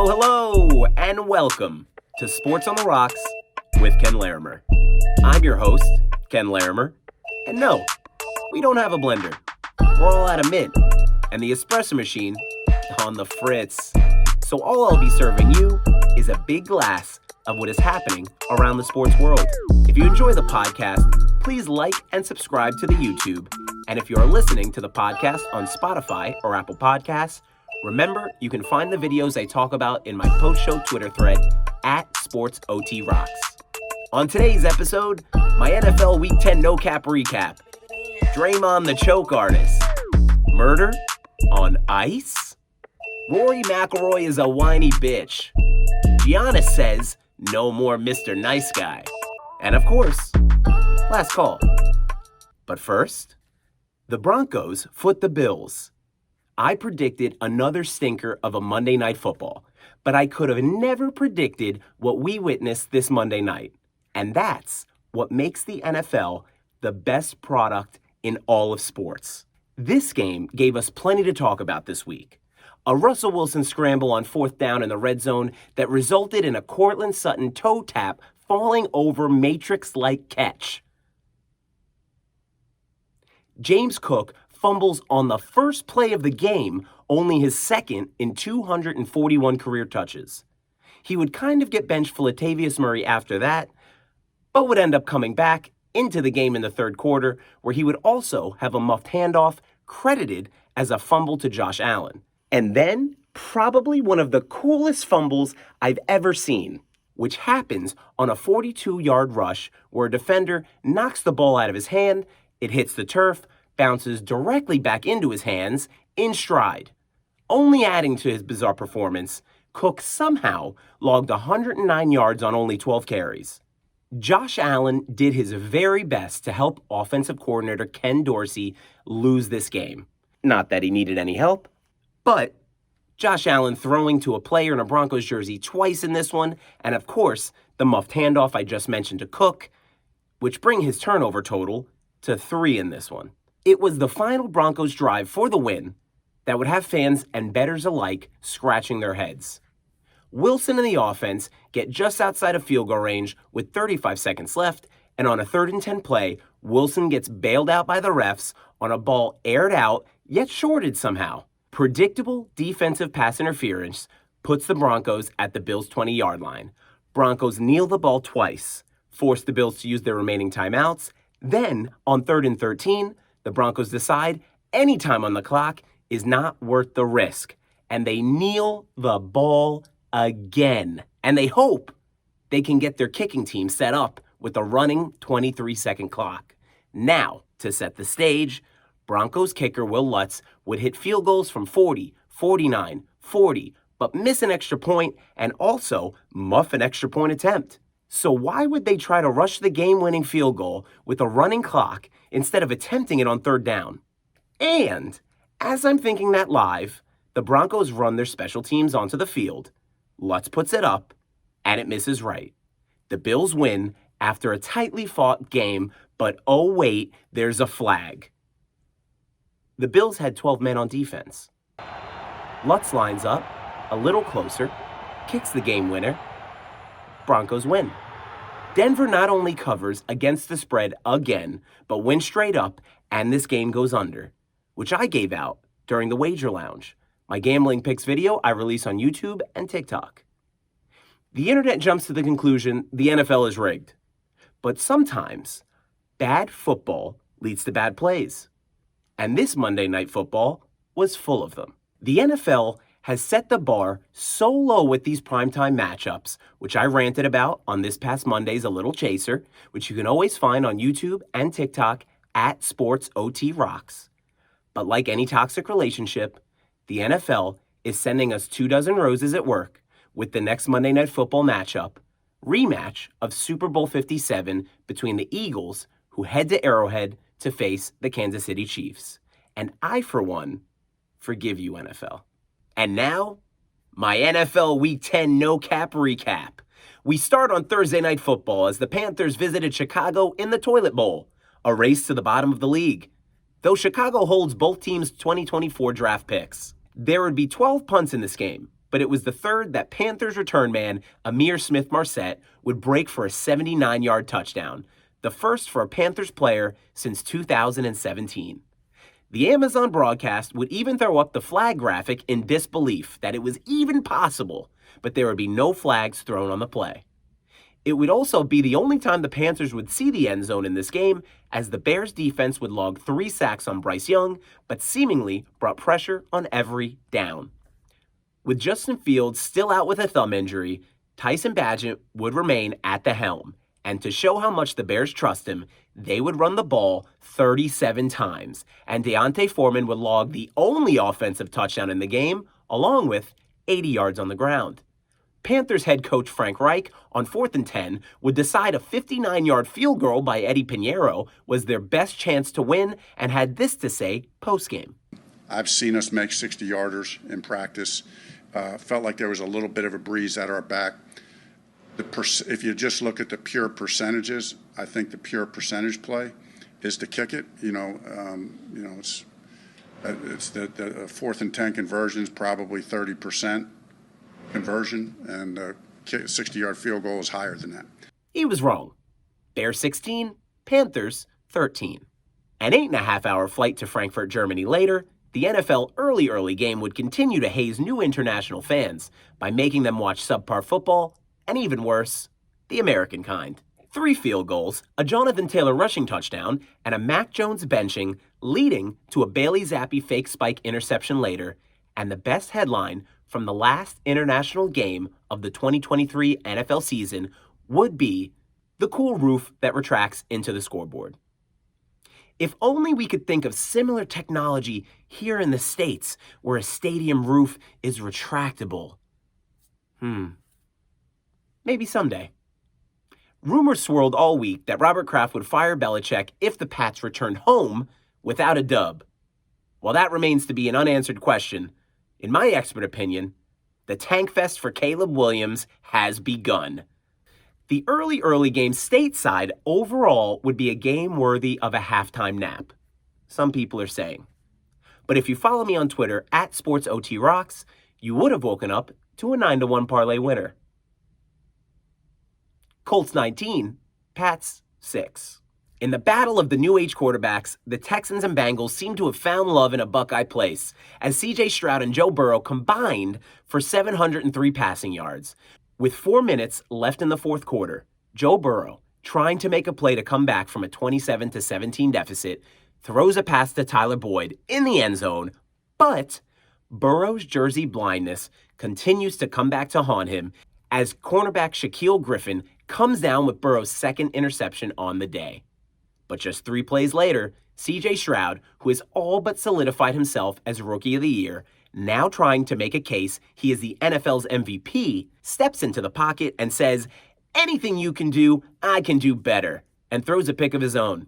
Hello, and welcome to Sports on the Rocks with Ken Larimer. I'm your host, Ken Larimer, and no, we don't have a blender. We're all out of mint, and the espresso machine on the fritz. So all I'll be serving you is a big glass of what is happening around the sports world. If you enjoy the podcast, please like and subscribe to the YouTube. And if you are listening to the podcast on Spotify or Apple Podcasts, remember, you can find the videos I talk about in my post-show Twitter thread at SportsOTRocks. On today's episode, my NFL Week 10 no-cap recap. Draymond the choke artist. Murder on ice? Rory Mcllroy is a whiny bitch. Giannis says, no more Mr. Nice Guy. And of course, last call. But first, the Broncos foot the Bills. I predicted another stinker of a Monday Night Football, but I could have never predicted what we witnessed this Monday night. And that's what makes the NFL the best product in all of sports. This game gave us plenty to talk about this week. A Russell Wilson scramble on fourth down in the red zone that resulted in a Courtland Sutton toe tap falling over Matrix-like catch. James Cook fumbles on the first play of the game, only his second in 241 career touches. He would kind of get benched for Latavius Murray after that, but would end up coming back into the game in the third quarter, where he would also have a muffed handoff credited as a fumble to Josh Allen. And then, probably one of the coolest fumbles I've ever seen, which happens on a 42-yard rush where a defender knocks the ball out of his hand, it hits the turf, bounces directly back into his hands in stride. Only adding to his bizarre performance, Cook somehow logged 109 yards on only 12 carries. Josh Allen did his very best to help offensive coordinator Ken Dorsey lose this game. Not that he needed any help, but Josh Allen throwing to a player in a Broncos jersey twice in this one, and of course, the muffed handoff I just mentioned to Cook, which bring his turnover total to 3 in this one. It was the final Broncos drive for the win that would have fans and bettors alike scratching their heads. Wilson and the offense get just outside of field goal range with 35 seconds left, and on a 3rd and 10 play, Wilson gets bailed out by the refs on a ball aired out, yet shorted somehow. Predictable defensive pass interference puts the Broncos at the Bills' 20-yard line. Broncos kneel the ball twice, force the Bills to use their remaining timeouts. Then, on 3rd and 13, the Broncos decide any time on the clock is not worth the risk, and they kneel the ball again. And they hope they can get their kicking team set up with a running 23-second clock. Now, to set the stage, Broncos kicker Will Lutz would hit field goals from 40, 49, 40, but miss an extra point and also muff an extra point attempt. So why would they try to rush the game-winning field goal with a running clock instead of attempting it on 3rd down? And as I'm thinking that live, the Broncos run their special teams onto the field. Lutz puts it up, and it misses right. The Bills win after a tightly fought game, but oh wait, there's a flag. The Bills had 12 men on defense. Lutz lines up, a little closer, kicks the game winner. Broncos win. Denver not only covers against the spread again, but wins straight up, and this game goes under, which I gave out during the Wager Lounge, my gambling picks video I release on YouTube and TikTok. The internet jumps to the conclusion the NFL is rigged, but sometimes bad football leads to bad plays, and this Monday Night Football was full of them. The NFL has set the bar so low with these primetime matchups, which I ranted about on this past Monday's A Little Chaser, which you can always find on YouTube and TikTok at SportsOTRocks. But like any toxic relationship, the NFL is sending us 24 roses at work with the next Monday Night Football matchup, rematch of Super Bowl 57 between the Eagles, who head to Arrowhead to face the Kansas City Chiefs. And I, for one, forgive you, NFL. And now, my NFL Week 10 no-cap recap. We start on Thursday Night Football as the Panthers visited Chicago in the Toilet Bowl, a race to the bottom of the league. Though Chicago holds both teams' 2024 draft picks, there would be 12 punts in this game, but it was the third that Panthers return man Ihmir Smith-Marsette would break for a 79-yard touchdown, the first for a Panthers player since 2017. The Amazon broadcast would even throw up the flag graphic in disbelief that it was even possible, but there would be no flags thrown on the play. It would also be the only time the Panthers would see the end zone in this game, as the Bears defense would log 3 sacks on Bryce Young, but seemingly brought pressure on every down. With Justin Fields still out with a thumb injury, Tyson Bagent would remain at the helm, and to show how much the Bears trust him, they would run the ball 37 times, and D'Onta Foreman would log the only offensive touchdown in the game, along with 80 yards on the ground. Panthers head coach Frank Reich, on 4th and 10, would decide a 59-yard field goal by Eddie Pinheiro was their best chance to win, and had this to say postgame. I've seen us make 60-yarders in practice. Felt like there was a little bit of a breeze at our back. If you just look at the pure percentages, I think the pure percentage play is to kick it. It's the 4th and 10 conversion is probably 30% conversion, and a 60-yard field goal is higher than that. He was wrong. Bears 16, Panthers 13. An 8.5-hour flight to Frankfurt, Germany later, the NFL early game would continue to haze new international fans by making them watch subpar football, and even worse, the American kind. 3 field goals, a Jonathan Taylor rushing touchdown, and a Mac Jones benching, leading to a Bailey Zappi fake spike interception later, and the best headline from the last international game of the 2023 NFL season would be the cool roof that retracts into the scoreboard. If only we could think of similar technology here in the States, where a stadium roof is retractable. Maybe someday. Rumors swirled all week that Robert Kraft would fire Belichick if the Pats returned home without a dub. While that remains to be an unanswered question, in my expert opinion, the tank fest for Caleb Williams has begun. The early game stateside overall would be a game worthy of a halftime nap, some people are saying. But if you follow me on Twitter at SportsOTRocks, you would have woken up to a 9-1 parlay winner. Colts 19, Pats 6. In the battle of the new age quarterbacks, the Texans and Bengals seem to have found love in a Buckeye place, as C.J. Stroud and Joe Burrow combined for 703 passing yards. With 4 minutes left in the fourth quarter, Joe Burrow, trying to make a play to come back from a 27-17 deficit, throws a pass to Tyler Boyd in the end zone, but Burrow's jersey blindness continues to come back to haunt him as cornerback Shaquille Griffin comes down with Burrow's second interception on the day. But just 3 plays later, C.J. Stroud, who has all but solidified himself as Rookie of the Year, now trying to make a case he is the NFL's MVP, steps into the pocket and says, "Anything you can do, I can do better," and throws a pick of his own.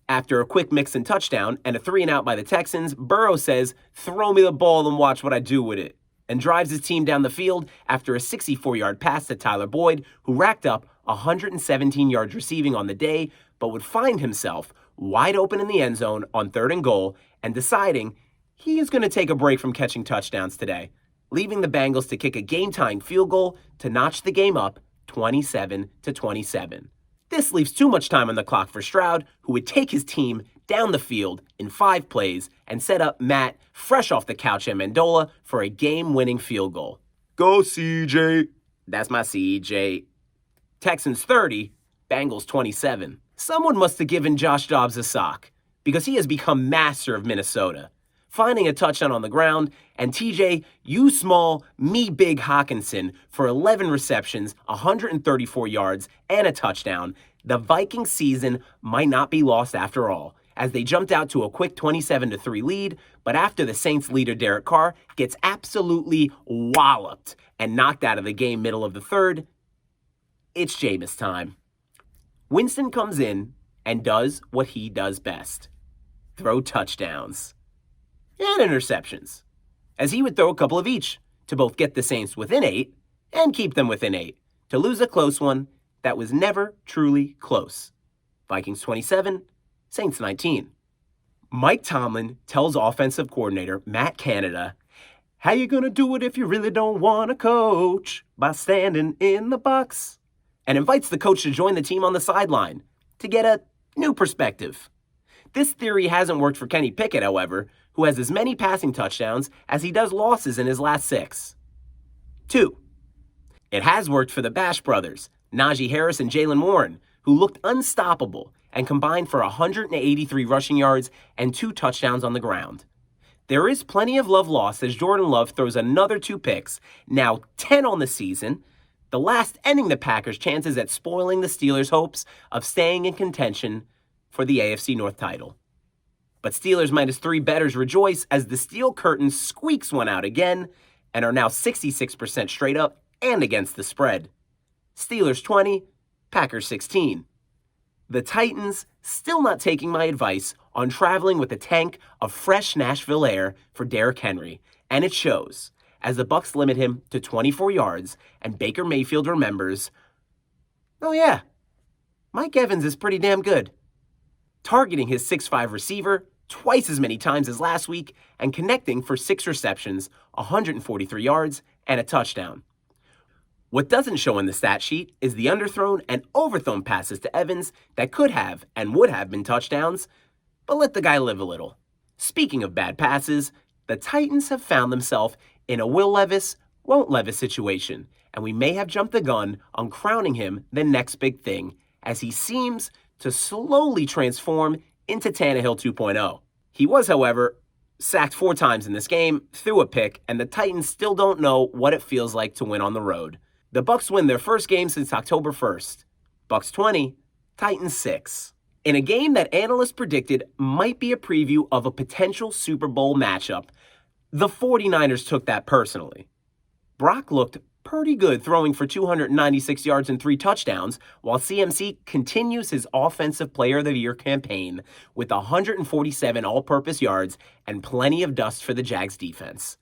After a quick mix and touchdown and a 3-and-out by the Texans, Burrow says, "Throw me the ball and watch what I do with it," and drives his team down the field after a 64-yard pass to Tyler Boyd, who racked up 117 yards receiving on the day, but would find himself wide open in the end zone on 3rd and goal and deciding he is going to take a break from catching touchdowns today, leaving the Bengals to kick a game-tying field goal to notch the game up 27-27. This leaves too much time on the clock for Stroud, who would take his team down the field in 5 plays and set up Matt, fresh off the couch at Mandola, for a game-winning field goal. Go, CJ. That's my CJ. Texans 30, Bengals 27. Someone must have given Josh Dobbs a sock, because he has become master of Minnesota, finding a touchdown on the ground, and TJ, you small, me big Hawkinson for 11 receptions, 134 yards, and a touchdown. The Vikings season might not be lost after all, as they jumped out to a quick 27-3 lead, but after the Saints leader Derek Carr gets absolutely walloped and knocked out of the game middle of the third, it's Jameis time. Winston comes in and does what he does best: throw touchdowns and interceptions, as he would throw a couple of each to both get the Saints within 8 and keep them within 8, to lose a close one that was never truly close. Vikings 27, Saints 19. Mike Tomlin tells offensive coordinator Matt Canada, How you gonna do it if you really don't wanna coach? By standing in the box. And invites the coach to join the team on the sideline to get a new perspective. This theory hasn't worked for Kenny Pickett, however, who has as many passing touchdowns as he does losses in his last 6. 2. It has worked for the Bash brothers, Najee Harris and Jaylen Warren, who looked unstoppable and combined for 183 rushing yards and 2 touchdowns on the ground. There is plenty of love lost as Jordan Love throws another 2 picks, now 10 on the season, the last ending the Packers' chances at spoiling the Steelers' hopes of staying in contention for the AFC North title. But Steelers -3 bettors rejoice as the Steel Curtain squeaks one out again and are now 66% straight up and against the spread. Steelers 20, Packers 16. The Titans still not taking my advice on traveling with a tank of fresh Nashville air for Derrick Henry, and it shows, as the Bucs limit him to 24 yards and Baker Mayfield remembers, oh yeah, Mike Evans is pretty damn good. Targeting his 6'5 receiver twice as many times as last week and connecting for 6 receptions, 143 yards, and a touchdown. What doesn't show in the stat sheet is the underthrown and overthrown passes to Evans that could have and would have been touchdowns, but let the guy live a little. Speaking of bad passes, the Titans have found themselves in a Will Levis, won't Levis situation, and we may have jumped the gun on crowning him the next big thing, as he seems to slowly transform into Tannehill 2.0. He was, however, sacked 4 times in this game, threw a pick, and the Titans still don't know what it feels like to win on the road. The Bucs win their first game since October 1st. Bucs 20, Titans 6. In a game that analysts predicted might be a preview of a potential Super Bowl matchup, the 49ers took that personally. Brock looked pretty good throwing for 296 yards and 3 touchdowns, while CMC continues his Offensive Player of the Year campaign with 147 all-purpose yards and plenty of dust for the Jags defense.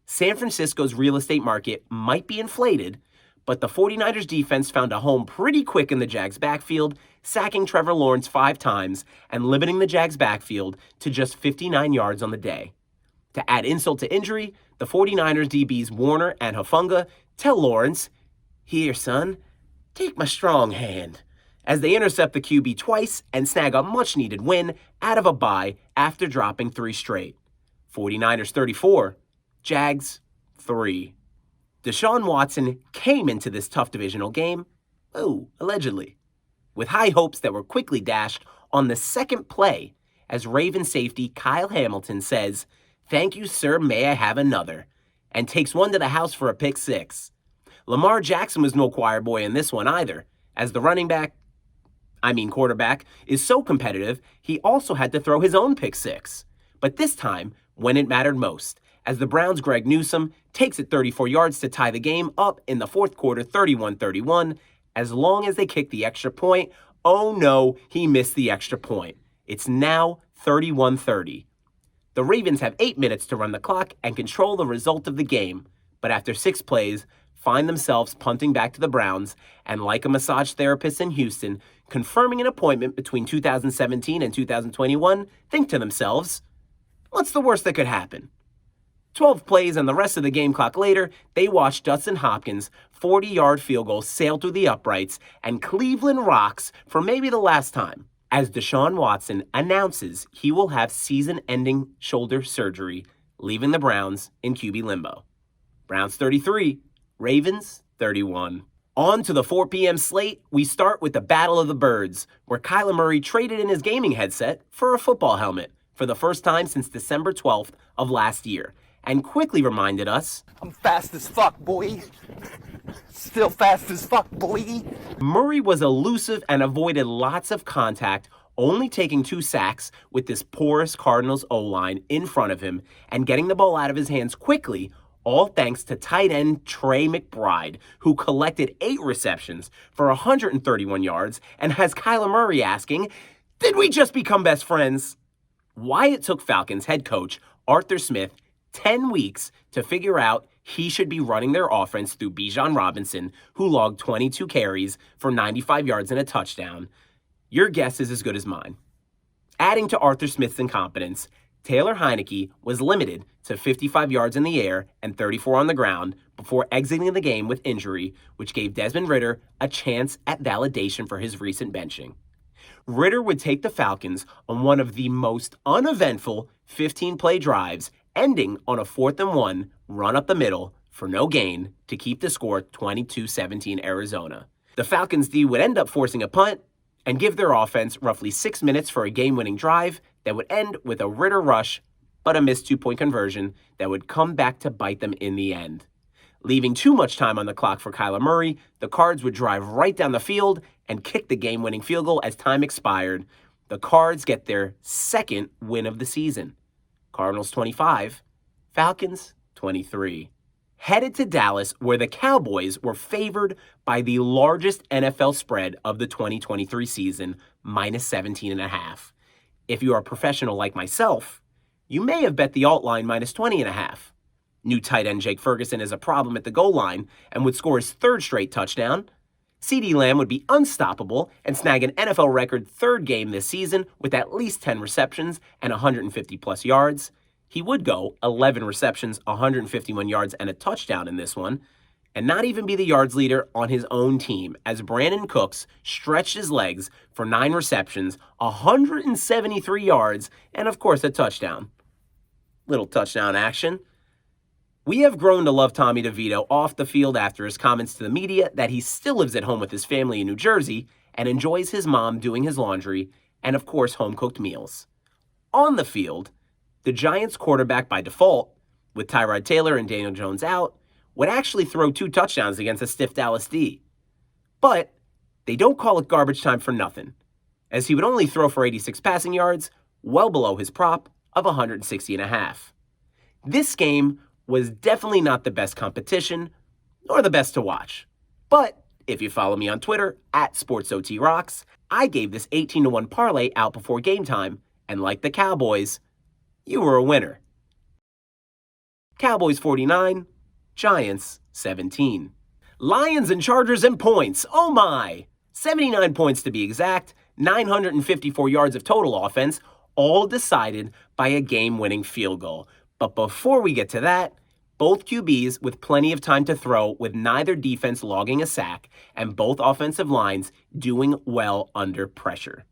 San Francisco's real estate market might be inflated, but the 49ers defense found a home pretty quick in the Jags backfield, sacking Trevor Lawrence 5 times and limiting the Jags backfield to just 59 yards on the day. To add insult to injury, the 49ers DBs Warner and Hufanga tell Lawrence, "Here, son, take my strong hand," as they intercept the QB twice and snag a much-needed win out of a bye after dropping 3 straight. 49ers 34, Jags 3. Deshaun Watson came into this tough divisional game, allegedly, with high hopes that were quickly dashed on the second play as Raven safety Kyle Hamilton says, "Thank you, sir, may I have another," and takes one to the house for a pick 6. Lamar Jackson was no choir boy in this one either, as the quarterback, is so competitive, he also had to throw his own pick 6. But this time, when it mattered most, as the Browns' Greg Newsome takes it 34 yards to tie the game up in the fourth quarter 31-31, as long as they kick the extra point. Oh no, he missed the extra point. It's now 31-30. The Ravens have 8 minutes to run the clock and control the result of the game, but after 6 plays, find themselves punting back to the Browns, and like a massage therapist in Houston, confirming an appointment between 2017 and 2021, think to themselves, what's the worst that could happen? 12 plays and the rest of the game clock later, they watch Dustin Hopkins' 40-yard field goal sail through the uprights, and Cleveland rocks for maybe the last time, as Deshaun Watson announces he will have season-ending shoulder surgery, leaving the Browns in QB limbo. Browns 33, Ravens 31. On to the 4 p.m. slate, we start with the Battle of the Birds, where Kyler Murray traded in his gaming headset for a football helmet for the first time since December 12th of last year, and quickly reminded us, "I'm fast as fuck, boy. Still fast as fuck, boy." Murray was elusive and avoided lots of contact, only taking 2 sacks with this porous Cardinals O-line in front of him and getting the ball out of his hands quickly, all thanks to tight end Trey McBride, who collected 8 receptions for 131 yards and has Kyler Murray asking, "Did we just become best friends?" Why it took Falcons head coach Arthur Smith 10 weeks to figure out he should be running their offense through Bijan Robinson, who logged 22 carries for 95 yards and a touchdown, your guess is as good as mine. Adding to Arthur Smith's incompetence, Taylor Heineke was limited to 55 yards in the air and 34 on the ground before exiting the game with injury, which gave Desmond Ridder a chance at validation for his recent benching. Ridder would take the Falcons on one of the most uneventful 15-play drives, ending on a 4th and 1 run up the middle for no gain to keep the score 22-17 Arizona. The Falcons D would end up forcing a punt and give their offense roughly 6 minutes for a game-winning drive that would end with a Ridder rush, but a missed 2-point conversion that would come back to bite them in the end. Leaving too much time on the clock for Kyler Murray, the Cards would drive right down the field and kick the game-winning field goal as time expired. The Cards get their second win of the season. Cardinals 25, Falcons 23. Headed to Dallas, where the Cowboys were favored by the largest NFL spread of the 2023 season, minus 17.5. If you are a professional like myself, you may have bet the alt line minus 20.5. New tight end Jake Ferguson is a problem at the goal line and would score his 3rd straight touchdown. CeeDee Lamb would be unstoppable and snag an NFL record 3rd game this season with at least 10 receptions and 150-plus yards. He would go 11 receptions, 151 yards, and a touchdown in this one, and not even be the yards leader on his own team, as Brandon Cooks stretched his legs for 9 receptions, 173 yards, and of course a touchdown. Little touchdown action. We have grown to love Tommy DeVito off the field after his comments to the media that he still lives at home with his family in New Jersey and enjoys his mom doing his laundry and, of course, home-cooked meals. On the field, the Giants quarterback by default, with Tyrod Taylor and Daniel Jones out, would actually throw 2 touchdowns against a stiff Dallas D. But they don't call it garbage time for nothing, as he would only throw for 86 passing yards, well below his prop of 160.5. This game was definitely not the best competition, nor the best to watch. But if you follow me on Twitter, @SportsOTRocks, I gave this 18-1 parlay out before game time, and like the Cowboys, you were a winner. Cowboys 49, Giants 17. Lions and Chargers in points, oh my! 79 points to be exact, 954 yards of total offense, all decided by a game-winning field goal. But before we get to that, both QBs with plenty of time to throw, with neither defense logging a sack, and both offensive lines doing well under pressure.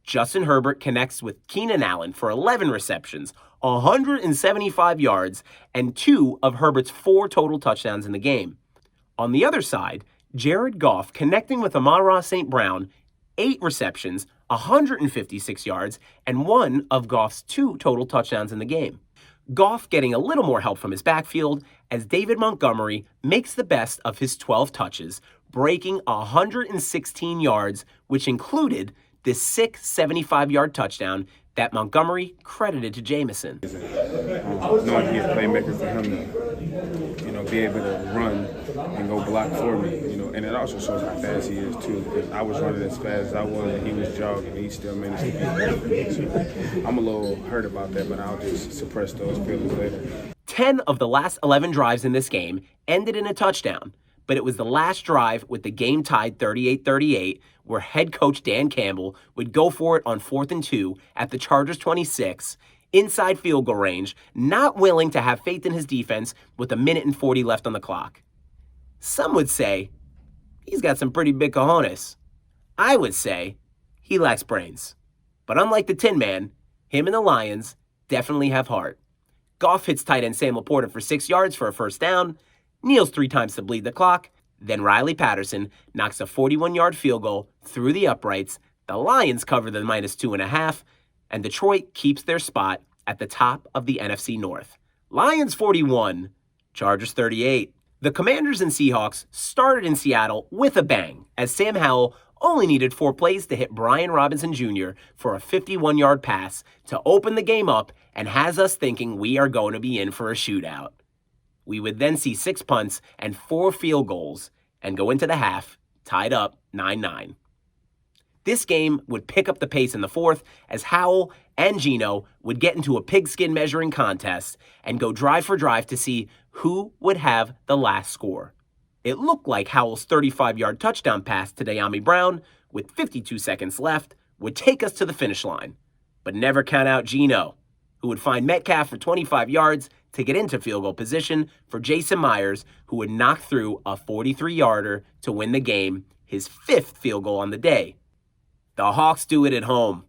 Justin Herbert connects with Keenan Allen for 11 receptions, 175 yards, and 2 of Herbert's 4 total touchdowns in the game. On the other side, Jared Goff connecting with Amon-Ra St. Brown, 8 receptions, 156 yards, and 1 of Goff's 2 total touchdowns in the game. Goff getting a little more help from his backfield as David Montgomery makes the best of his 12 touches, breaking 116 yards, which included the 75-yard touchdown that Montgomery credited to Jamison. Knowing he's a playmaker for him to, be able to run and go block for me, and it also shows how fast he is too. Because I was running as fast as I was, and he was jogging, and he still managed to get there for me. So I'm a little hurt about that, but I'll just suppress those feelings later. 10 of the last 11 drives in this game ended in a touchdown, but it was the last drive with the game tied 38-38 where head coach Dan Campbell would go for it on 4th and 2 at the Chargers 26, inside field goal range, not willing to have faith in his defense with 1:40 left on the clock. Some would say he's got some pretty big cojones. I would say he lacks brains. But unlike the Tin Man, him and the Lions definitely have heart. Goff hits tight end Sam Laporta for 6 yards for a first down, kneels 3 times to bleed the clock, then Riley Patterson knocks a 41-yard field goal through the uprights. The Lions cover the -2.5, and Detroit keeps their spot at the top of the NFC North. Lions 41, Chargers 38. The Commanders and Seahawks started in Seattle with a bang, as Sam How-ell only needed 4 plays to hit Brian Robinson Jr. for a 51-yard pass to open the game up and has us thinking we are going to be in for a shootout. We would then see 6 punts and 4 field goals and go into the half tied up 9-9. This game would pick up the pace in the 4th as How-ell and Geno would get into a pigskin measuring contest and go drive for drive to see who would have the last score. It looked like How-ell's 35-yard touchdown pass to Dyami Brown, with 52 seconds left, would take us to the finish line. But never count out Geno, who would find Metcalf for 25 yards to get into field goal position for Jason Myers, who would knock through a 43-yarder to win the game, his 5th field goal on the day. The Hawks do it at home.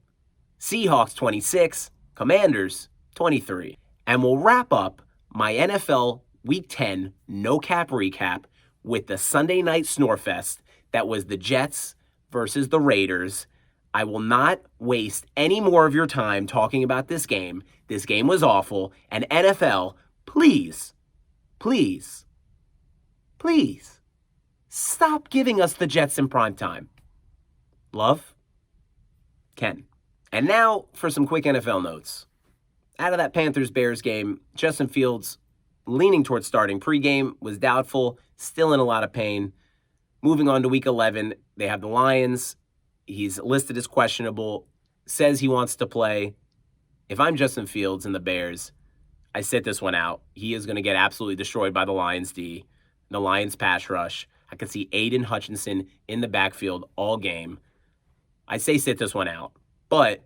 Seahawks 26, Commanders 23. And we'll wrap up my NFL Week 10 no-cap recap with the Sunday night Snorefest that was the Jets versus the Raiders. I will not waste any more of your time talking about this game. This game was awful. And NFL, please, please, please, stop giving us the Jets in primetime. Love, Ken. And now for some quick NFL notes. Out of that Panthers-Bears game, Justin Fields, leaning towards starting pregame, was doubtful, still in a lot of pain. Moving on to Week 11, they have the Lions. He's listed as questionable, says he wants to play. If I'm Justin Fields and the Bears, I sit this one out. He is going to get absolutely destroyed by the Lions D, the Lions pass rush. I could see Aiden Hutchinson in the backfield all game. I say sit this one out. But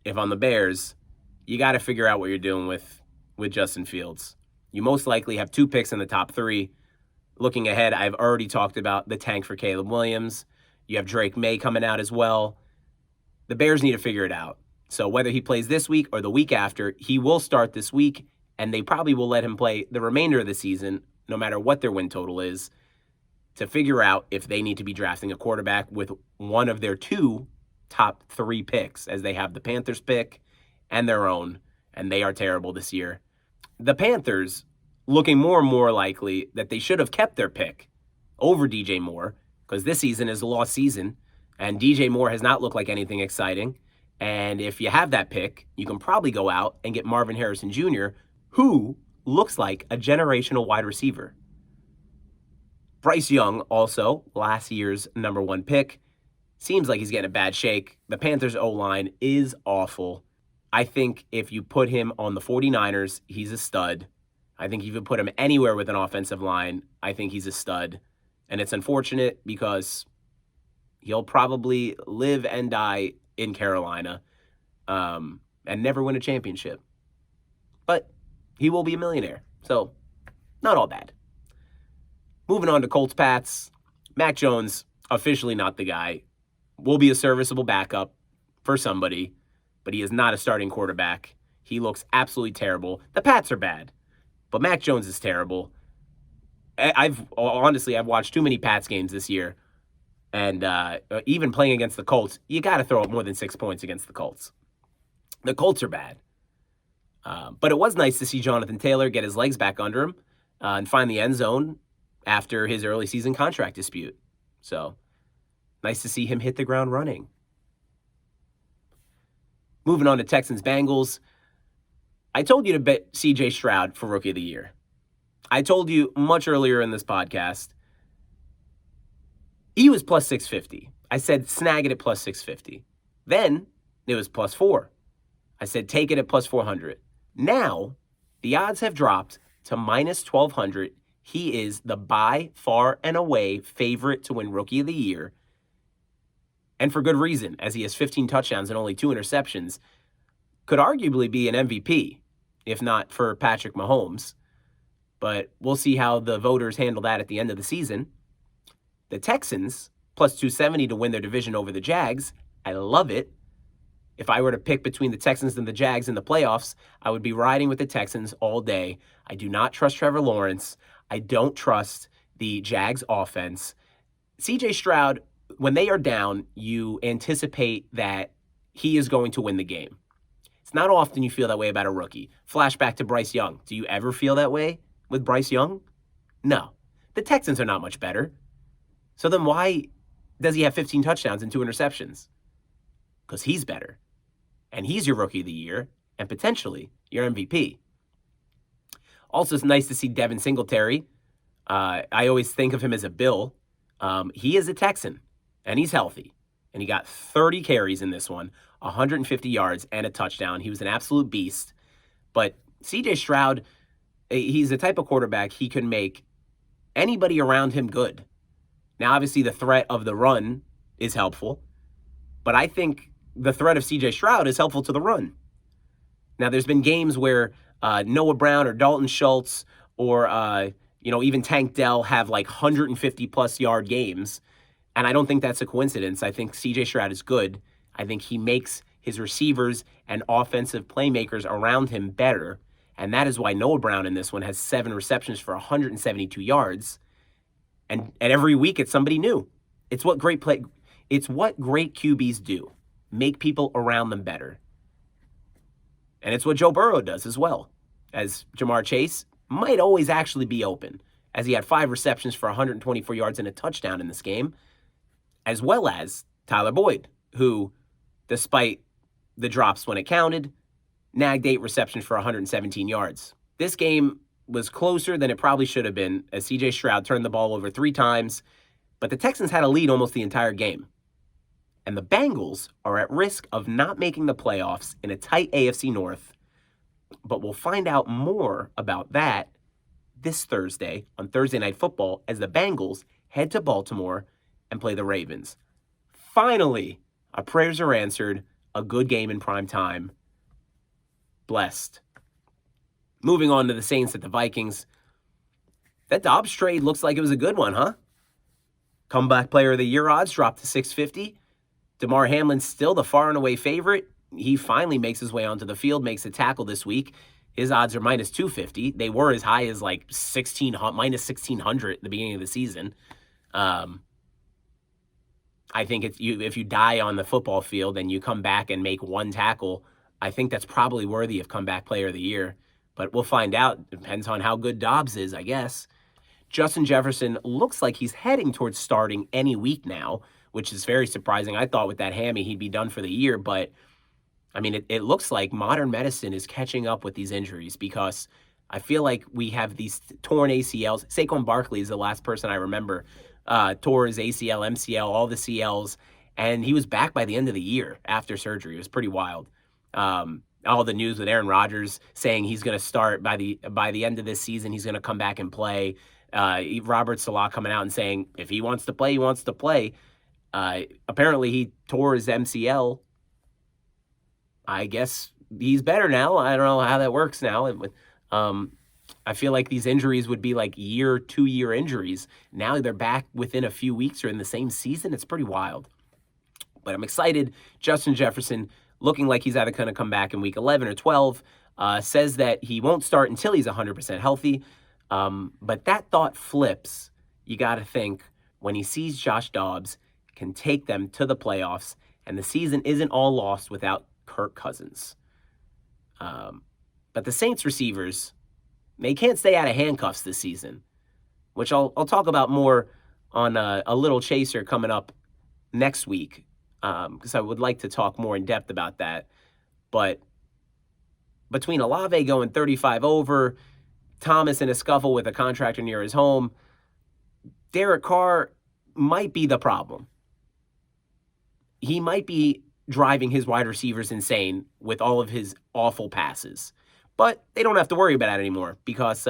if I'm the Bears, you got to figure out what you're doing with Justin Fields. You most likely have 2 picks in the top 3. Looking ahead, I've already talked about the tank for Caleb Williams. You have Drake May coming out as well. The Bears need to figure it out. So whether he plays this week or the week after, he will start this week, and they probably will let him play the remainder of the season, no matter what their win total is, to figure out if they need to be drafting a quarterback with one of their 2 top 3 picks, as they have the Panthers pick and their own, and they are terrible this year. The Panthers looking more and more likely that they should have kept their pick over DJ Moore, because this season is a lost season, and DJ Moore has not looked like anything exciting. And if you have that pick, you can probably go out and get Marvin Harrison Jr., who looks like a generational wide receiver. Bryce Young, also last year's number 1 pick, seems like he's getting a bad shake. The Panthers' O-line is awful. I think if you put him on the 49ers, he's a stud. I think if you put him anywhere with an offensive line, I think he's a stud. And it's unfortunate because he'll probably live and die in Carolina and never win a championship. But he will be a millionaire, so not all bad. Moving on to Colts-Pats. Mac Jones, officially not the guy. Will be a serviceable backup for somebody, but he is not a starting quarterback. He looks absolutely terrible. The Pats are bad, but Mac Jones is terrible. I've watched too many Pats games this year, and even playing against the Colts, you got to throw up more than 6 points against the Colts. The Colts are bad. But it was nice to see Jonathan Taylor get his legs back under him and find the end zone after his early season contract dispute. So, nice to see him hit the ground running. Moving on to Texans-Bengals. I told you to bet CJ Stroud for Rookie of the Year. I told you much earlier in this podcast, he was plus 650. I said snag it at plus 650. Then it was plus 4. I said take it at plus 400. Now, the odds have dropped to minus 1,200. He is the by far and away favorite to win Rookie of the Year. And for good reason, as he has 15 touchdowns and only 2 interceptions. Could arguably be an MVP, if not for Patrick Mahomes. But we'll see how the voters handle that at the end of the season. The Texans, plus 270 to win their division over the Jags. I love it. If I were to pick between the Texans and the Jags in the playoffs, I would be riding with the Texans all day. I do not trust Trevor Lawrence. I don't trust the Jags offense. CJ Stroud, when they are down, you anticipate that he is going to win the game. It's not often you feel that way about a rookie. Flashback to Bryce Young. Do you ever feel that way with Bryce Young? No. The Texans are not much better. So then why does he have 15 touchdowns and 2 interceptions? Because he's better. And he's your Rookie of the Year and potentially your MVP. Also, it's nice to see Devin Singletary. I always think of him as a Bill. He is a Texan, and he's healthy. And he got 30 carries in this one, 150 yards, and a touchdown. He was an absolute beast. But CJ Stroud, he's the type of quarterback he can make anybody around him good. Now, obviously, the threat of the run is helpful. But I think the threat of CJ Stroud is helpful to the run. Now, there's been games where Noah Brown or Dalton Schultz or, even Tank Dell have like 150-plus yard games, and I don't think that's a coincidence. I think C.J. Stroud is good. I think he makes his receivers and offensive playmakers around him better, and that is why Noah Brown in this one has 7 receptions for 172 yards, and every week it's somebody new. It's what great QBs do, make people around them better. And it's what Joe Burrow does as well, as Jamar Chase might always actually be open, as he had 5 receptions for 124 yards and a touchdown in this game, as well as Tyler Boyd, who, despite the drops when it counted, nagged 8 receptions for 117 yards. This game was closer than it probably should have been, as C.J. Stroud turned the ball over 3 times, but the Texans had a lead almost the entire game. And the Bengals are at risk of not making the playoffs in a tight AFC North, but we'll find out more about that this Thursday on Thursday Night Football as the Bengals head to Baltimore and play the Ravens. Finally, our prayers are answered. A good game in prime time. Blessed. Moving on to the Saints at the Vikings. That Dobbs trade looks like it was a good one, huh? Comeback Player of the Year odds dropped to 650. Damar Hamlin's still the far and away favorite. He finally makes his way onto the field, makes a tackle this week. His odds are minus 250. They were as high as like minus 1,600 at the beginning of the season. I think if you die on the football field and you come back and make one tackle, I think that's probably worthy of Comeback Player of the Year. But we'll find out. Depends on how good Dobbs is, I guess. Justin Jefferson looks like he's heading towards starting any week now, which is very surprising. I thought with that hammy he'd be done for the year, but I mean, it looks like modern medicine is catching up with these injuries, because I feel like we have these torn ACLs. Saquon Barkley is the last person I remember tore his ACL, MCL, all the CLs, and he was back by the end of the year after surgery. It was pretty wild. All the news with Aaron Rodgers saying he's going to start by the end of this season. He's going to come back and play. Robert Salah coming out and saying if he wants to play, he wants to play. Apparently he tore his MCL. I guess he's better now. I don't know how that works now. I feel like these injuries would be like 2-year injuries. Now they're back within a few weeks or in the same season. It's pretty wild. But I'm excited. Justin Jefferson looking like he's either going to come back in week 11 or 12. Says that he won't start until he's 100% healthy. But that thought flips. You got to think when he sees Josh Dobbs can take them to the playoffs, and the season isn't all lost without Kirk Cousins. But the Saints receivers, they can't stay out of handcuffs this season, which I'll talk about more on a little chaser coming up next week, because I would like to talk more in depth about that. But between Olave going 35 over, Thomas in a scuffle with a contractor near his home, Derek Carr might be the problem. He might be driving his wide receivers insane with all of his awful passes. But they don't have to worry about it anymore, because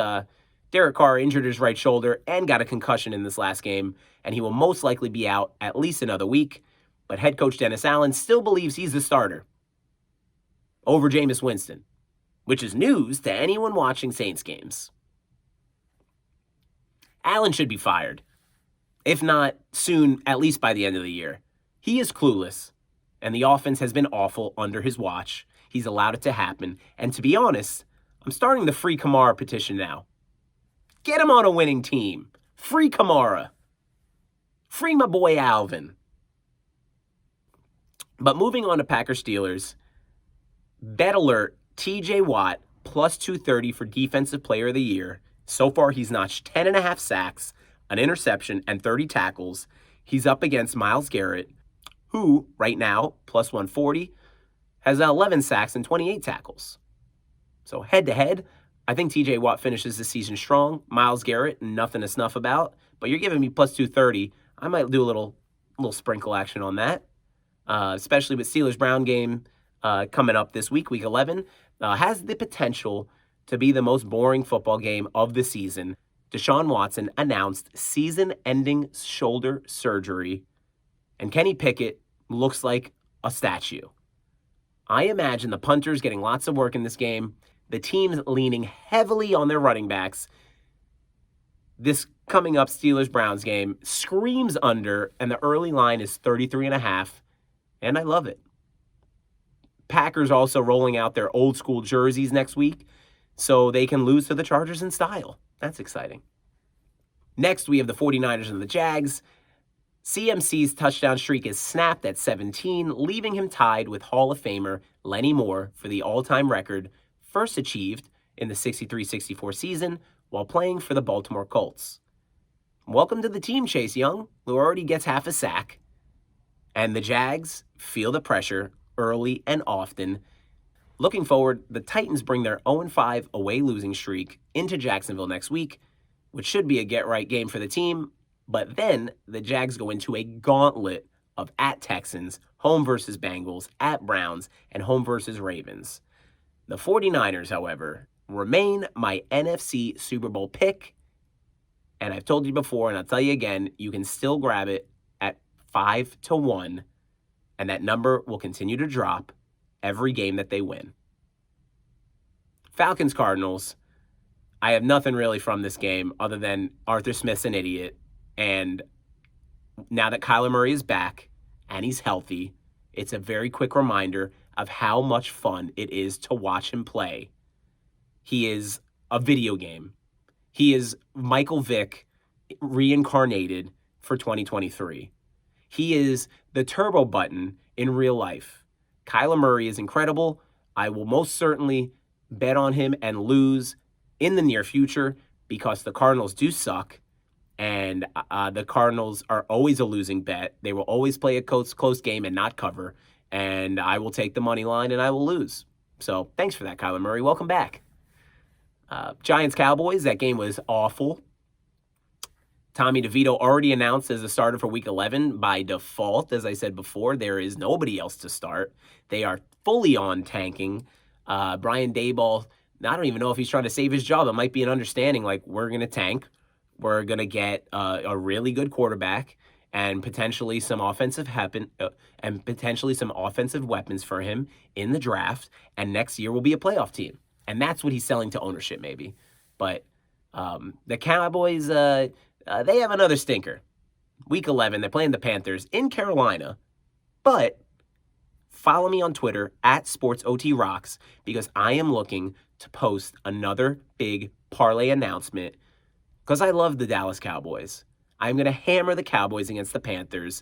Derek Carr injured his right shoulder and got a concussion in this last game, and he will most likely be out at least another week. But head coach Dennis Allen still believes he's the starter over Jameis Winston, which is news to anyone watching Saints games. Allen should be fired. If not soon, at least by the end of the year. He is clueless, and the offense has been awful under his watch. He's allowed it to happen. And to be honest, I'm starting the Free Kamara petition now. Get him on a winning team. Free Kamara. Free my boy Alvin. But moving on to Packers Steelers, bet alert, TJ Watt plus 230 for Defensive Player of the Year. So far, he's notched 10.5 sacks, an interception, and 30 tackles. He's up against Myles Garrett, who, right now, plus 140, has 11 sacks and 28 tackles. So head-to-head, I think TJ Watt finishes the season strong. Myles Garrett, nothing to snuff about. But you're giving me plus 230. I might do a little sprinkle action on that, especially with Steelers-Brown game coming up this week, week 11. Has the potential to be the most boring football game of the season. Deshaun Watson announced season-ending shoulder surgery, and Kenny Pickett looks like a statue. I imagine the punters getting lots of work in this game, the teams leaning heavily on their running backs. This coming up Steelers-Browns game screams under, and the early line is 33.5, and I love it. Packers also rolling out their old school jerseys next week, so they can lose to the Chargers in style. That's exciting. Next, we have the 49ers and the Jags. CMC's touchdown streak is snapped at 17, leaving him tied with Hall of Famer Lenny Moore for the all-time record, first achieved in the 63-64 season while playing for the Baltimore Colts. Welcome to the team, Chase Young, who already gets half a sack. And the Jags feel the pressure early and often. Looking forward, the Titans bring their 0-5 away losing streak into Jacksonville next week, which should be a get-right game for the team. But then the Jags go into a gauntlet of at Texans, home versus Bengals, at Browns, and home versus Ravens. The 49ers, however, remain my NFC Super Bowl pick. And I've told you before, and I'll tell you again, you can still grab it at 5-1, and that number will continue to drop every game that they win. Falcons-Cardinals, I have nothing really from this game other than Arthur Smith's an idiot. And now that Kyler Murray is back and he's healthy, it's a very quick reminder of how much fun it is to watch him play. He is a video game. He is Michael Vick reincarnated for 2023. He is the turbo button in real life. Kyler Murray is incredible. I will most certainly bet on him and lose in the near future because the Cardinals do suck. And the Cardinals are always a losing bet. They will always play a close game and not cover. And I will take the money line and I will lose. So thanks for that, Kyler Murray. Welcome back. Giants-Cowboys, that game was awful. Tommy DeVito already announced as a starter for Week 11 by default. As I said before, there is nobody else to start. They are fully on tanking. Brian Daboll, I don't even know if he's trying to save his job. It might be an understanding like we're going to tank. We're going to get a really good quarterback and potentially some offensive weapons for him in the draft. And next year will be a playoff team. And that's what he's selling to ownership, maybe. But the Cowboys, they have another stinker. Week 11, they're playing the Panthers in Carolina. But follow me on Twitter at SportsOTRocks because I am looking to post another big parlay announcement because I love the Dallas Cowboys. I'm going to hammer the Cowboys against the Panthers.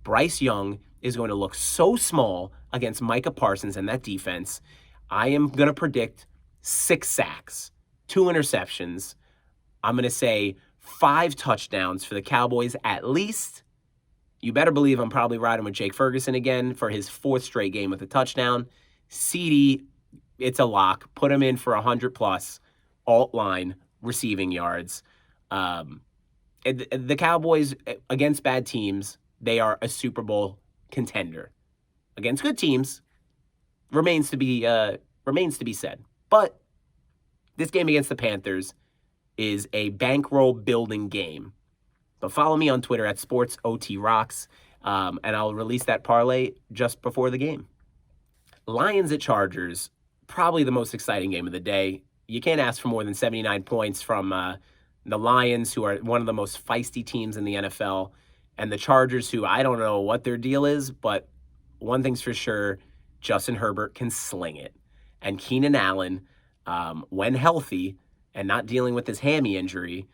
Bryce Young is going to look so small against Micah Parsons and that defense. I am going to predict 6 sacks, 2 interceptions. I'm going to say 5 touchdowns for the Cowboys at least. You better believe I'm probably riding with Jake Ferguson again for his 4th straight game with a touchdown. CD, it's a lock. Put him in for 100+ alt line receiving yards. The Cowboys against bad teams, they are a Super Bowl contender. Against good teams, remains to be said. But this game against the Panthers is a bankroll building game. But follow me on Twitter at SportsOTRocks, and I'll release that parlay just before the game. Lions at Chargers, probably the most exciting game of the day. You can't ask for more than 79 points from the Lions, who are one of the most feisty teams in the NFL, and the Chargers, who I don't know what their deal is, but one thing's for sure, Justin Herbert can sling it. And Keenan Allen, when healthy and not dealing with his hammy injury,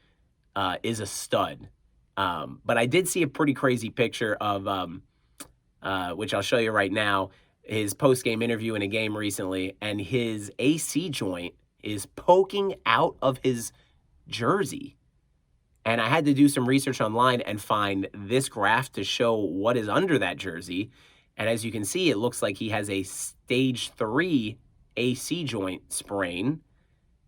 is a stud. But I did see a pretty crazy picture of, which I'll show you right now, his post-game interview in a game recently, and his AC joint is poking out of his jersey. And I had to do some research online and find this graph to show what is under that jersey. And as you can see, it looks like he has a stage 3 AC joint sprain,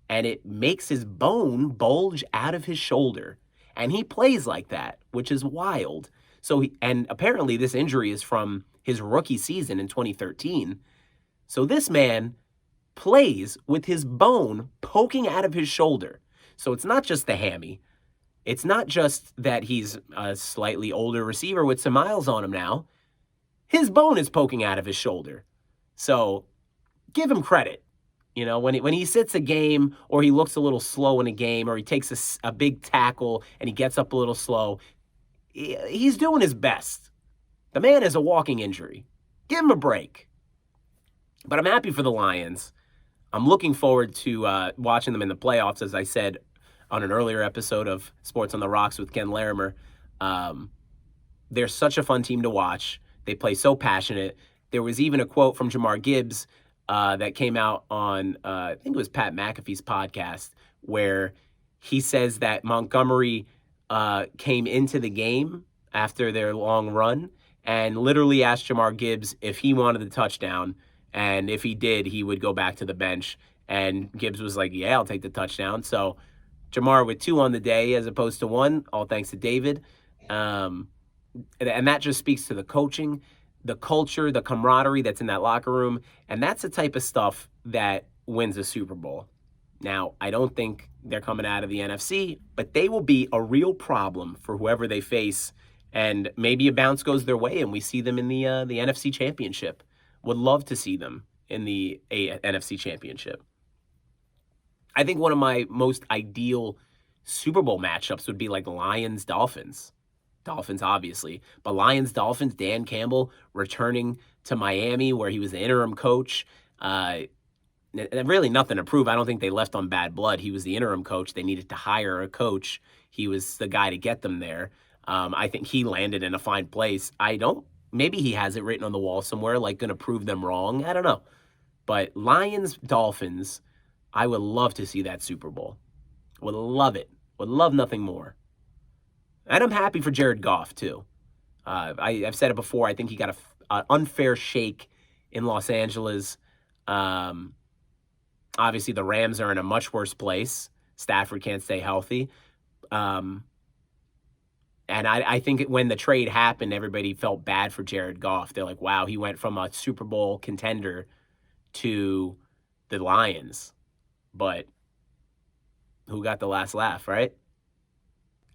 and it makes his bone bulge out of his shoulder. And he plays like that, which is wild. And apparently this injury is from his rookie season in 2013. So this man plays with his bone poking out of his shoulder. So it's not just the hammy. It's not just that he's a slightly older receiver with some miles on him now. His bone is poking out of his shoulder. So give him credit. You know, when he sits a game or he looks a little slow in a game or he takes a big tackle and he gets up a little slow, he's doing his best. The man is a walking injury. Give him a break. But I'm happy for the Lions. I'm looking forward to watching them in the playoffs, as I said on an earlier episode of Sports on the Rocks with Ken Larimer. They're such a fun team to watch. They play so passionate. There was even a quote from Jahmyr Gibbs that came out on, I think it was Pat McAfee's podcast, where he says that Montgomery came into the game after their long run and literally asked Jahmyr Gibbs if he wanted the touchdown. And if he did, he would go back to the bench. And Gibbs was like, yeah, I'll take the touchdown. So Jahmyr with 2 on the day as opposed to 1, all thanks to David. And that just speaks to the coaching, the culture, the camaraderie that's in that locker room. And that's the type of stuff that wins a Super Bowl. Now, I don't think they're coming out of the NFC, but they will be a real problem for whoever they face. And maybe a bounce goes their way and we see them in the NFC Championship. Would love to see them in the NFC Championship. I think one of my most ideal Super Bowl matchups would be like Lions-Dolphins. Dolphins, obviously. But Lions-Dolphins, Dan Campbell returning to Miami where he was the interim coach. Really nothing to prove. I don't think they left on bad blood. He was the interim coach. They needed to hire a coach. He was the guy to get them there. I think he landed in a fine place. Maybe he has it written on the wall somewhere, like going to prove them wrong. I don't know. But Lions-Dolphins, I would love to see that Super Bowl. Would love it. Would love nothing more. And I'm happy for Jared Goff, too. I've said it before. I think he got an unfair shake in Los Angeles. Obviously, the Rams are in a much worse place. Stafford can't stay healthy. And I think when the trade happened, everybody felt bad for Jared Goff. They're like, wow, he went from a Super Bowl contender to the Lions. But who got the last laugh, right?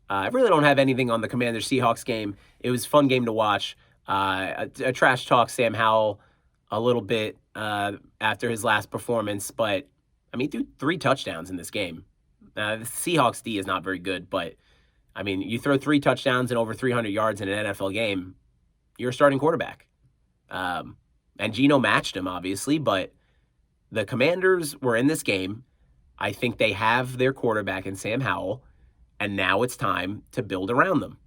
I really don't have anything on the Commanders-Seahawks game. It was a fun game to watch. I trash talk Sam Howell a little bit after his last performance. But, I mean, he threw 3 touchdowns in this game. The Seahawks D is not very good, but I mean, you throw 3 touchdowns and over 300 yards in an NFL game, you're a starting quarterback. And Geno matched him, obviously, but the Commanders were in this game. I think they have their quarterback in Sam Howell, and now it's time to build around them.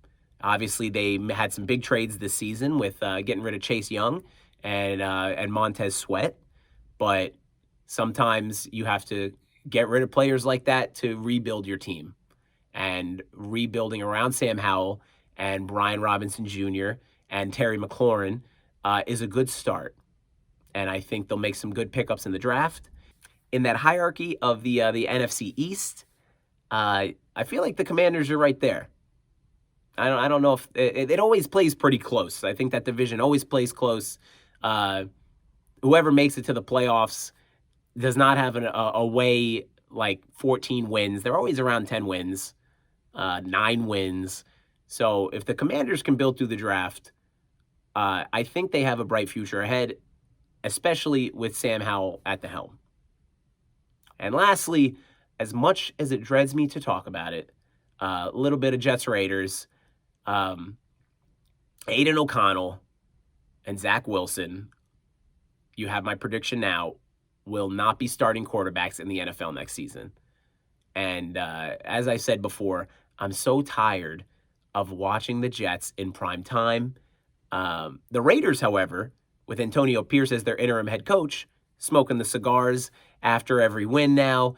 Obviously, they had some big trades this season with getting rid of Chase Young and Montez Sweat, but sometimes you have to get rid of players like that to rebuild your team. And rebuilding around Sam Howell and Brian Robinson Jr. and Terry McLaurin is a good start. And I think they'll make some good pickups in the draft. In that hierarchy of the NFC East, I feel like the Commanders are right there. I don't know if it always plays pretty close. I think that division always plays close. Whoever makes it to the playoffs does not have a way like 14 wins. They're always around 10 wins. 9 wins. So if the Commanders can build through the draft, I think they have a bright future ahead, especially with Sam Howell at the helm. And lastly, as much as it dreads me to talk about it, a little bit of Jets Raiders, Aiden O'Connell and Zach Wilson, you have my prediction now, will not be starting quarterbacks in the NFL next season. And as I said before, I'm so tired of watching the Jets in prime time. The Raiders, however, with Antonio Pierce as their interim head coach, smoking the cigars after every win now,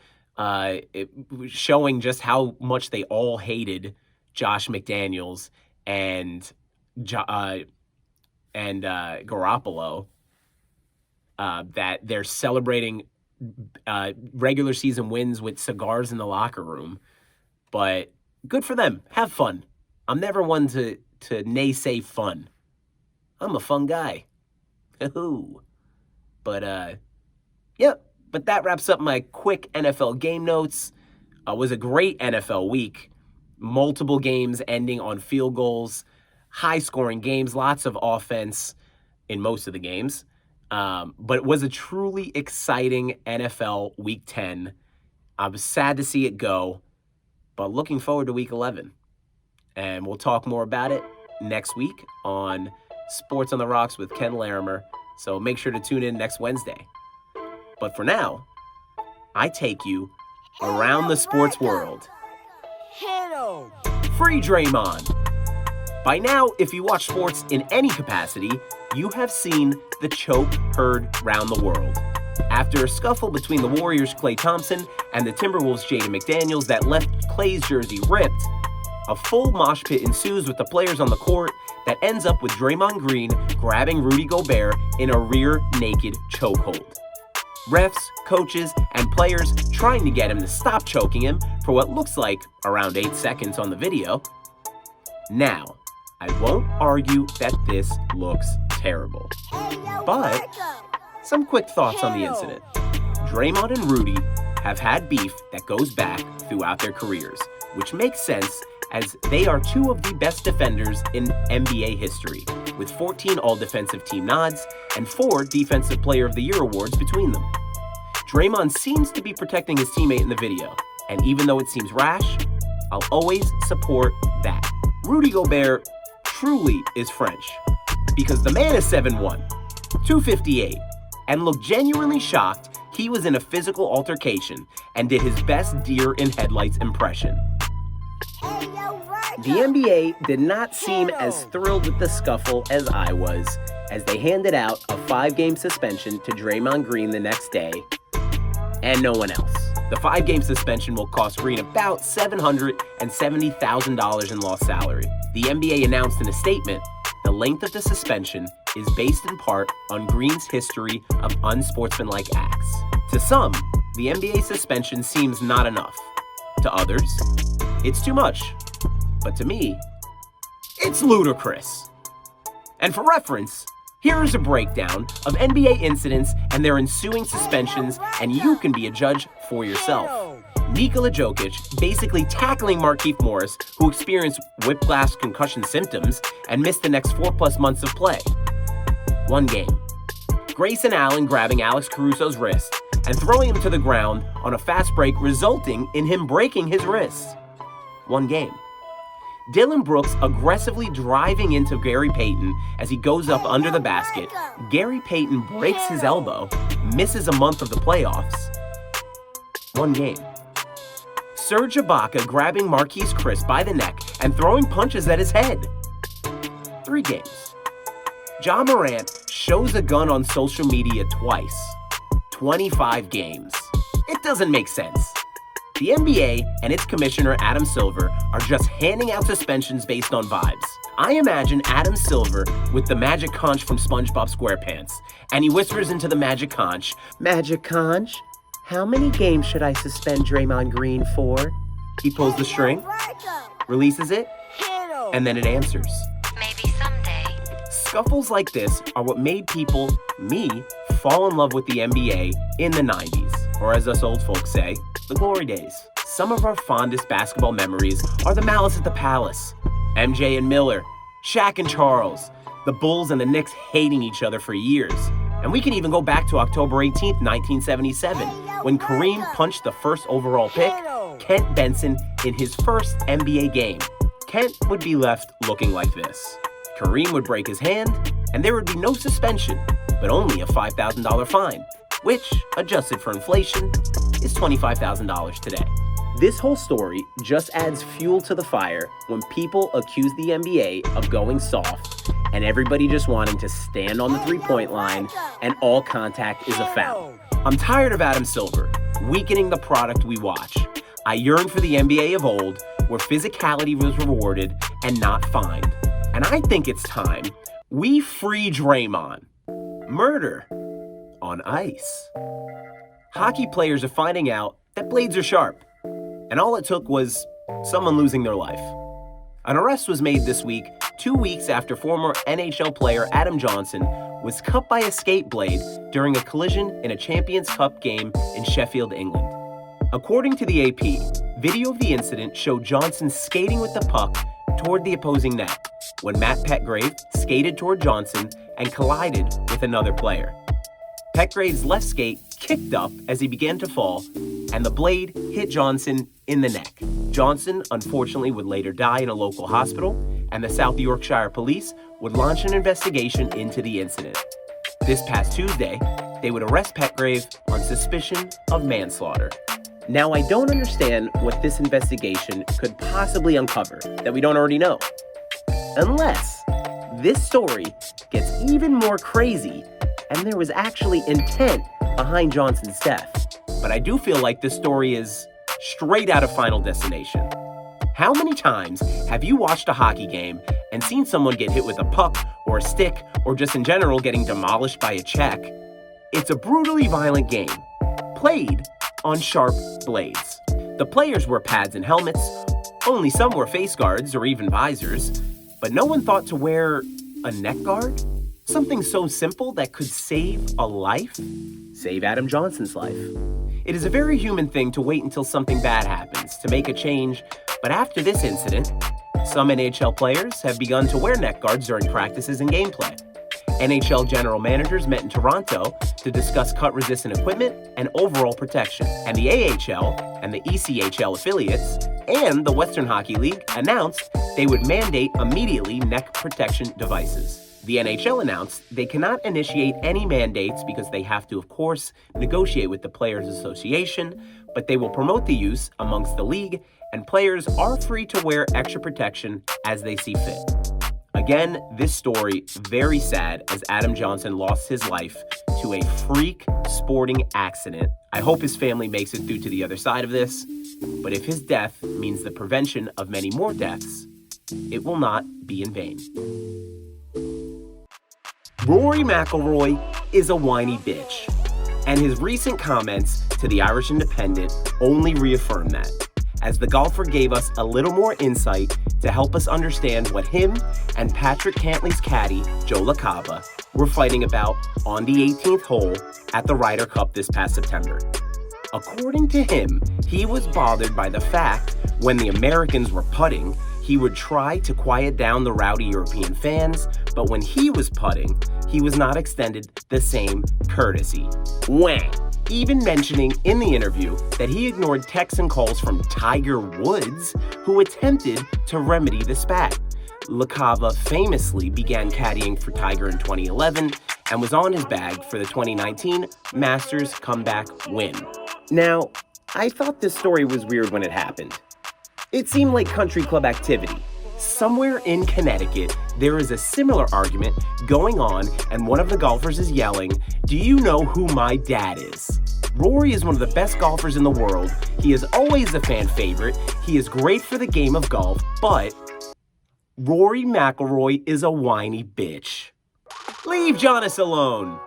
showing just how much they all hated Josh McDaniels and Garoppolo, that they're celebrating regular season wins with cigars in the locker room. But good for them. Have fun. I'm never one to naysay fun. I'm a fun guy. But but that wraps up my quick NFL game notes. It was a great NFL week. Multiple games ending on field goals, high-scoring games, lots of offense in most of the games. But it was a truly exciting NFL Week 10. I was sad to see it go, but looking forward to Week 11. And we'll talk more about it next week on Sports on the Rocks with Ken Larimer. So make sure to tune in next Wednesday. But for now, I take you around the sports world. Free Draymond. By now, if you watch sports in any capacity, you have seen the choke heard round the world. After a scuffle between the Warriors' Klay Thompson and the Timberwolves' Jaden McDaniels that left Klay's jersey ripped, a full mosh pit ensues with the players on the court that ends up with Draymond Green grabbing Rudy Gobert in a rear-naked chokehold. Refs, coaches, and players trying to get him to stop choking him for what looks like around 8 seconds on the video. Now, I won't argue that this looks terrible, but some quick thoughts on the incident. Draymond and Rudy have had beef that goes back throughout their careers, which makes sense as they are two of the best defenders in NBA history, with 14 All-Defensive Team nods and 4 Defensive Player of the Year awards between them. Draymond seems to be protecting his teammate in the video, and even though it seems rash, I'll always support that. Rudy Gobert truly is French, because the man is 7'1", 258, and looked genuinely shocked he was in a physical altercation and did his best deer in headlights impression. The NBA did not seem as thrilled with the scuffle as I was, as they handed out a 5-game suspension to Draymond Green the next day, and no one else. The 5-game suspension will cost Green about $770,000 in lost salary. The NBA announced in a statement, the length of the suspension is based in part on Green's history of unsportsmanlike acts. To some, the NBA suspension seems not enough. To others, it's too much. But to me, it's ludicrous. And for reference, here is a breakdown of NBA incidents and their ensuing suspensions, and you can be a judge for yourself. Nikola Jokic basically tackling Markieff Morris, who experienced whiplash concussion symptoms and missed the next 4+ months of play. 1 game. Grayson Allen grabbing Alex Caruso's wrist and throwing him to the ground on a fast break, resulting in him breaking his wrist. 1 game. Dylan Brooks aggressively driving into Gary Payton as he goes up under the basket. Gary Payton breaks his elbow, misses a month of the playoffs. 1 game. Serge Ibaka grabbing Marquise Chris by the neck and throwing punches at his head. 3 games. Ja Morant shows a gun on social media twice. 25 games. It doesn't make sense. The NBA and its commissioner, Adam Silver, are just handing out suspensions based on vibes. I imagine Adam Silver with the magic conch from SpongeBob SquarePants, and he whispers into the magic conch, "Magic conch, how many games should I suspend Draymond Green for?" He pulls the string, releases it, and then it answers. Maybe someday. Scuffles like this are what made people, me, fall in love with the NBA in the 90s, or as us old folks say, the glory days. Some of our fondest basketball memories are the Malice at the Palace, MJ and Miller, Shaq and Charles, the Bulls and the Knicks hating each other for years. And we can even go back to October 18th, 1977, when Kareem punched the first overall pick, Kent Benson, in his first NBA game. Kent would be left looking like this. Kareem would break his hand, and there would be no suspension, but only a $5,000 fine, which, adjusted for inflation, is $25,000 today. This whole story just adds fuel to the fire when people accuse the NBA of going soft and everybody just wanting to stand on the 3-point line and all contact is a foul. I'm tired of Adam Silver weakening the product we watch. I yearn for the NBA of old, where physicality was rewarded and not fined. And I think it's time we free Draymond. Murder on ice. Hockey players are finding out that blades are sharp, and all it took was someone losing their life. An arrest was made this week, 2 weeks after former NHL player Adam Johnson was cut by a skate blade during a collision in a Champions Cup game in Sheffield, England. According to the AP, video of the incident showed Johnson skating with the puck toward the opposing net when Matt Petgrave skated toward Johnson and collided with another player. Petgrave's left skate kicked up as he began to fall, and the blade hit Johnson in the neck. Johnson, unfortunately, would later die in a local hospital, and the South Yorkshire police would launch an investigation into the incident. This past Tuesday, they would arrest Petgrave on suspicion of manslaughter. Now, I don't understand what this investigation could possibly uncover that we don't already know. Unless this story gets even more crazy and there was actually intent behind Johnson's death. But I do feel like this story is straight out of Final Destination. How many times have you watched a hockey game and seen someone get hit with a puck or a stick or just in general getting demolished by a check? It's a brutally violent game, played on sharp blades. The players wore pads and helmets, only some wore face guards or even visors, but no one thought to wear a neck guard? Something so simple that could save a life? Save Adam Johnson's life. It is a very human thing to wait until something bad happens to make a change, but after this incident, some NHL players have begun to wear neck guards during practices and gameplay. NHL general managers met in Toronto to discuss cut-resistant equipment and overall protection. And the AHL and the ECHL affiliates and the Western Hockey League announced they would mandate immediately neck protection devices. The NHL announced they cannot initiate any mandates because they have to, of course, negotiate with the Players Association, but they will promote the use amongst the league, and players are free to wear extra protection as they see fit. Again, this story, very sad as Adam Johnson lost his life to a freak sporting accident. I hope his family makes it through to the other side of this, but if his death means the prevention of many more deaths, it will not be in vain. Rory Mcllroy is a whiny bitch, and his recent comments to the Irish Independent only reaffirm that, as the golfer gave us a little more insight to help us understand what him and Patrick Cantlay's caddy, Joe LaCava, were fighting about on the 18th hole at the Ryder Cup this past September. According to him, he was bothered by the fact when the Americans were putting, he would try to quiet down the rowdy European fans, but when he was putting, he was not extended the same courtesy. Whang! Even mentioning in the interview that he ignored texts and calls from Tiger Woods, who attempted to remedy the spat. LaCava famously began caddying for Tiger in 2011 and was on his bag for the 2019 Masters comeback win. Now, I thought this story was weird when it happened. It seemed like country club activity. Somewhere in Connecticut, there is a similar argument going on, and one of the golfers is yelling, "Do you know who my dad is?" Rory is one of the best golfers in the world. He is always a fan favorite. He is great for the game of golf, but Rory McIlroy is a whiny bitch. Leave Giannis alone.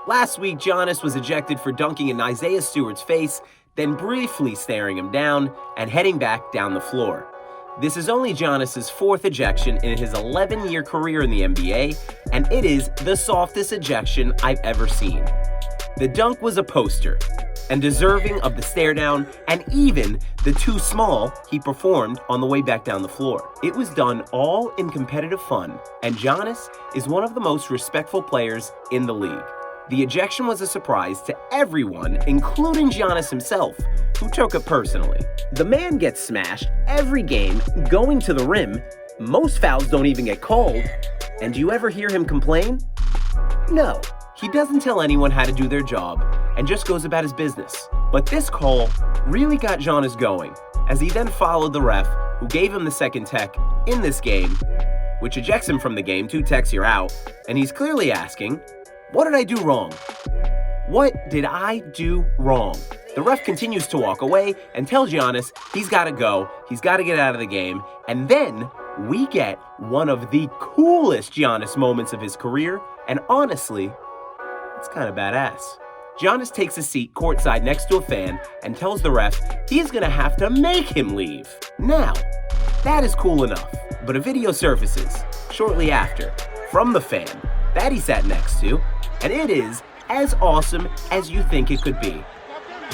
Last week, Giannis was ejected for dunking in Isaiah Stewart's face, then briefly staring him down and heading back down the floor. This is only Giannis' fourth ejection in his 11-year career in the NBA, and it is the softest ejection I've ever seen. The dunk was a poster, and deserving of the stare down, and even the too small he performed on the way back down the floor. It was done all in competitive fun, and Giannis is one of the most respectful players in the league. The ejection was a surprise to everyone, including Giannis himself, who took it personally. The man gets smashed every game, going to the rim. Most fouls don't even get called. And do you ever hear him complain? No, he doesn't tell anyone how to do their job and just goes about his business. But this call really got Giannis going, as he then followed the ref, who gave him the second tech in this game, which ejects him from the game. 2 techs, you're out. And he's clearly asking, what did I do wrong? What did I do wrong? The ref continues to walk away and tells Giannis he's got to go, he's got to get out of the game, and then we get one of the coolest Giannis moments of his career, and honestly, it's kind of badass. Giannis takes a seat courtside next to a fan and tells the ref he's going to have to make him leave. Now, that is cool enough, but a video surfaces shortly after from the fan that he sat next to, and it is as awesome as you think it could be.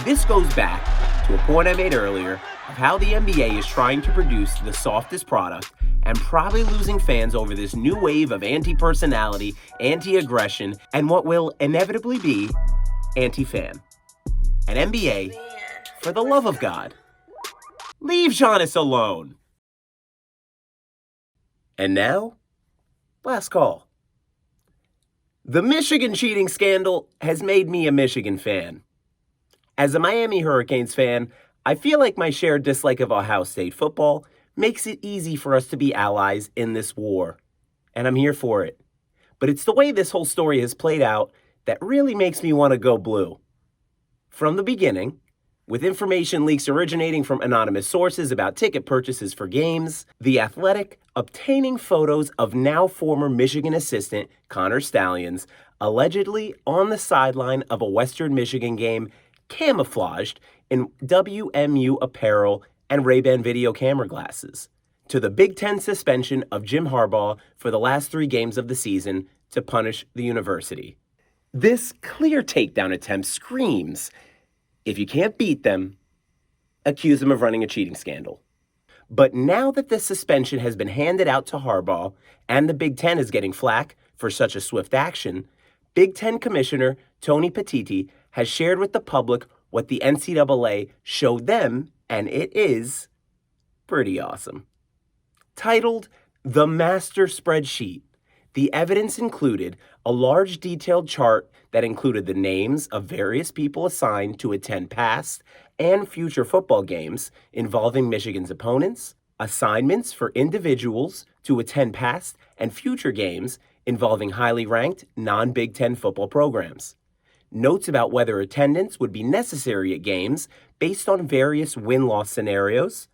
This goes back to a point I made earlier of how the NBA is trying to produce the softest product and probably losing fans over this new wave of anti-personality, anti-aggression, and what will inevitably be anti-fan. And NBA, for the love of God, leave Giannis alone. And now, last call. The Michigan cheating scandal has made me a Michigan fan. As a Miami Hurricanes fan, I feel like my shared dislike of Ohio State football makes it easy for us to be allies in this war. And I'm here for it. But it's the way this whole story has played out that really makes me want to go blue. From the beginning, with information leaks originating from anonymous sources about ticket purchases for games, The Athletic obtaining photos of now former Michigan assistant Connor Stalions allegedly on the sideline of a Western Michigan game camouflaged in WMU apparel and Ray-Ban video camera glasses, to the Big Ten suspension of Jim Harbaugh for the last 3 games of the season to punish the university. This clear takedown attempt screams, if you can't beat them, accuse them of running a cheating scandal. But now that the suspension has been handed out to Harbaugh and the Big Ten is getting flack for such a swift action, Big Ten Commissioner Tony Petitti has shared with the public what the NCAA showed them, and it is pretty awesome. Titled The Master Spreadsheet, the evidence included a large detailed chart that included the names of various people assigned to attend past and future football games involving Michigan's opponents, assignments for individuals to attend past and future games involving highly ranked non-Big Ten football programs, notes about whether attendance would be necessary at games based on various win-loss scenarios,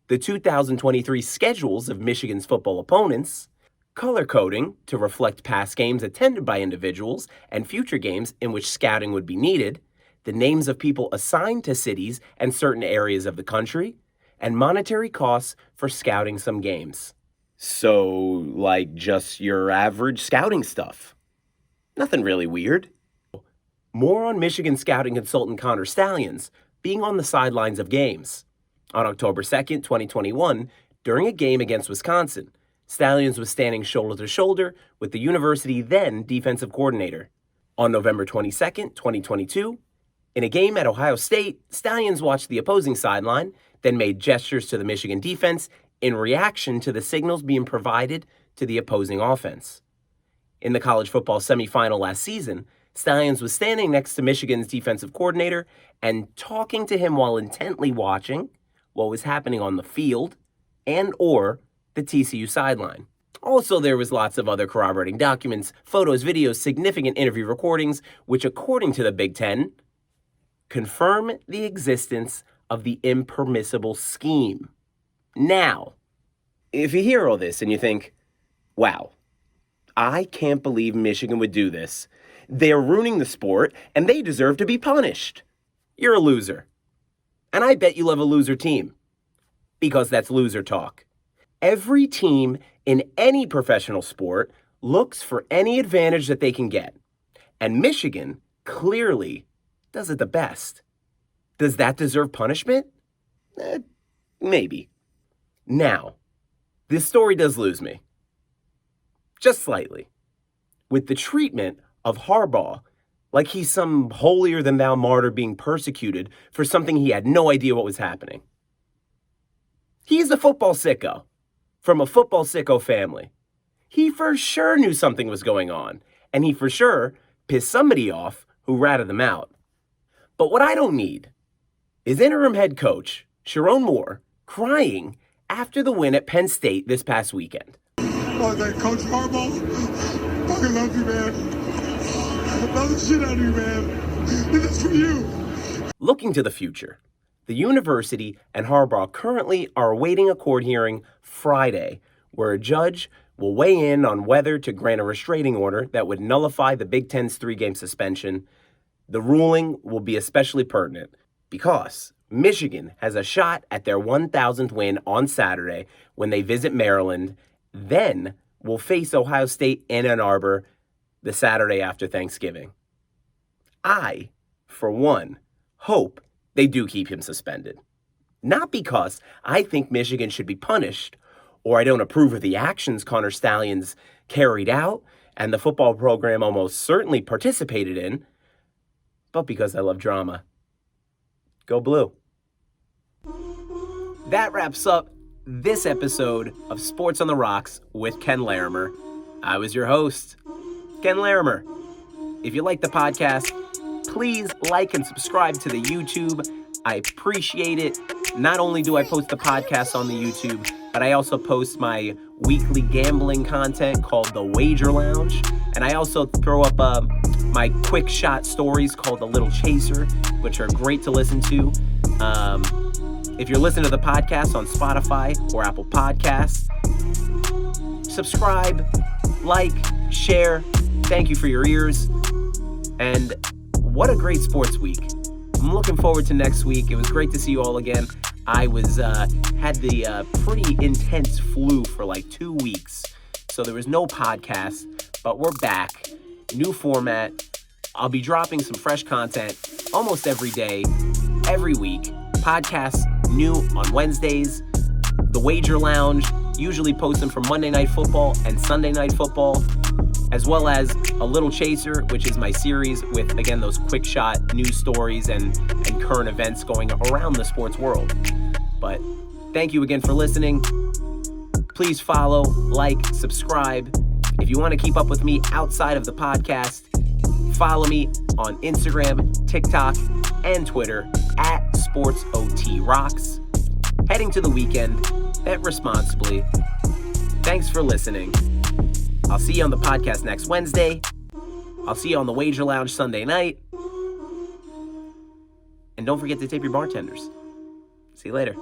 the 2023 schedules of Michigan's football opponents, color coding to reflect past games attended by individuals and future games in which scouting would be needed, the names of people assigned to cities and certain areas of the country, and monetary costs for scouting some games. So, like just your average scouting stuff. Nothing really weird. More on Michigan scouting consultant Connor Stalions being on the sidelines of games. On October 2nd, 2021, during a game against Wisconsin, Stalions was standing shoulder to shoulder with the university then defensive coordinator. On November 22nd, 2022, in a game at Ohio State, Stalions watched the opposing sideline, then made gestures to the Michigan defense in reaction to the signals being provided to the opposing offense. In the college football semifinal last season, Stalions was standing next to Michigan's defensive coordinator and talking to him while intently watching what was happening on the field and or the TCU sideline. Also, there was lots of other corroborating documents, photos, videos, significant interview recordings, which according to the Big Ten, confirm the existence of the impermissible scheme. Now, if you hear all this and you think, wow, I can't believe Michigan would do this. They're ruining the sport, and they deserve to be punished. You're a loser. And I bet you love a loser team. Because that's loser talk. Every team in any professional sport looks for any advantage that they can get. And Michigan clearly does it the best. Does that deserve punishment? Maybe. Now, this story does lose me. Just slightly. With the treatment of Harbaugh, like he's some holier-than-thou martyr being persecuted for something he had no idea what was happening. He's a football sicko, from a football sicko family. He for sure knew something was going on, and he for sure pissed somebody off who ratted them out. But what I don't need is interim head coach Sharon Moore crying after the win at Penn State this past weekend. Oh, that Coach Harbaugh, fucking love you, man. I love the shit out of you, man. This is for you. Looking to the future, the university and Harbaugh currently are awaiting a court hearing Friday, where a judge will weigh in on whether to grant a restraining order that would nullify the Big Ten's 3-game suspension. The ruling will be especially pertinent because Michigan has a shot at their 1,000th win on Saturday when they visit Maryland, then will face Ohio State in Ann Arbor the Saturday after Thanksgiving. I, for one, hope they do keep him suspended. Not because I think Michigan should be punished or I don't approve of the actions Connor Stalions carried out and the football program almost certainly participated in, but because I love drama. Go Blue. That wraps up this episode of Sports on the Rocks with Ken Larimer. I was your host, Ken Larimer. If you like the podcast, please like and subscribe to the YouTube. I appreciate it. Not only do I post the podcast on the YouTube, but I also post my weekly gambling content called The Wager Lounge. And I also throw up my quick shot stories called The Little Chaser, which are great to listen to. If you're listening to the podcast on Spotify or Apple Podcasts, subscribe, like, share. Thank you for your ears. And what a great sports week. I'm looking forward to next week. It was great to see you all again. I had the pretty intense flu for like 2 weeks, so there was no podcast, but we're back. New format. I'll be dropping some fresh content almost every day, every week. Podcasts new on Wednesdays. The Wager Lounge, usually posting for Monday Night Football and Sunday Night Football, as well as A Little Chaser, which is my series with, again, those quick shot news stories and current events going around the sports world. But thank you again for listening. Please follow, like, subscribe. If you want to keep up with me outside of the podcast, follow me on Instagram, TikTok, and Twitter at SportsOTRocks. Heading to the weekend, bet responsibly. Thanks for listening. I'll see you on the podcast next Wednesday. I'll see you on the Wager Lounge Sunday night. And don't forget to tip your bartenders. See you later.